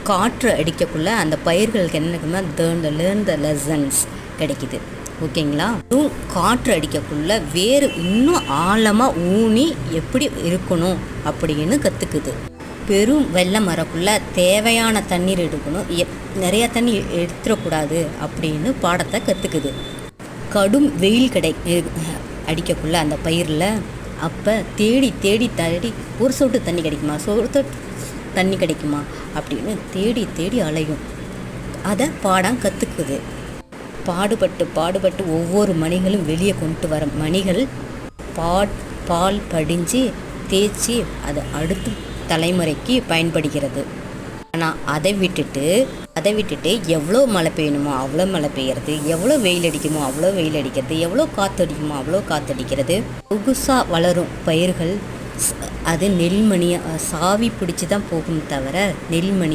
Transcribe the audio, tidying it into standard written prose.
காற்று அடிக்கக்குள்ள அந்த பயிர்களுக்கு என்ன இருக்குன்னா லேர்ன் த லெசன்ஸ் கிடைக்குது. ஓகேங்களா? காற்று அடிக்கக்குள்ள வேறு இன்னும் ஆழமாக ஊனி எப்படி இருக்கணும் அப்படின்னு கற்றுக்குது. பெரும் வெள்ளம் வரக்குள்ள தேவையான தண்ணீர் எடுக்கணும், நிறையா தண்ணி எடுத்துடக்கூடாது அப்படின்னு பாடத்தை கற்றுக்குது. கடும் வெயில் அடிக்கக்குள்ள அந்த பயிரில் அப்போ தேடி தேடி தேடி ஒரு சொட்டு தண்ணி கிடைக்குமா, சொட்டு தண்ணி கிடைக்குமா அப்படின்னு தேடி தேடி அலையும். அதை பாடம் கற்றுக்குது. பாடுபட்டு ஒவ்வொரு மணிகளும் வெளியே கொண்டு வர மணிகள் பால் படிஞ்சு தேய்ச்சி அதை அடுத்த தலைமுறைக்கு பயன்படுகிறது. ஆனால் அதை விட்டுட்டு எவ்வளோ மழை பெய்யணுமோ அவ்வளோ மழை பெய்யறது, எவ்வளோ வெயில் அடிக்குமோ அவ்வளோ வெயில் அடிக்கிறது, எவ்வளோ காற்று அடிக்குமோ அவ்வளோ காற்று அடிக்கிறது. புதுசாக வளரும் பயிர்கள் அது நெல்மணியை சாவி பிடிச்சி தான் போகும் தவிர நெல்மணி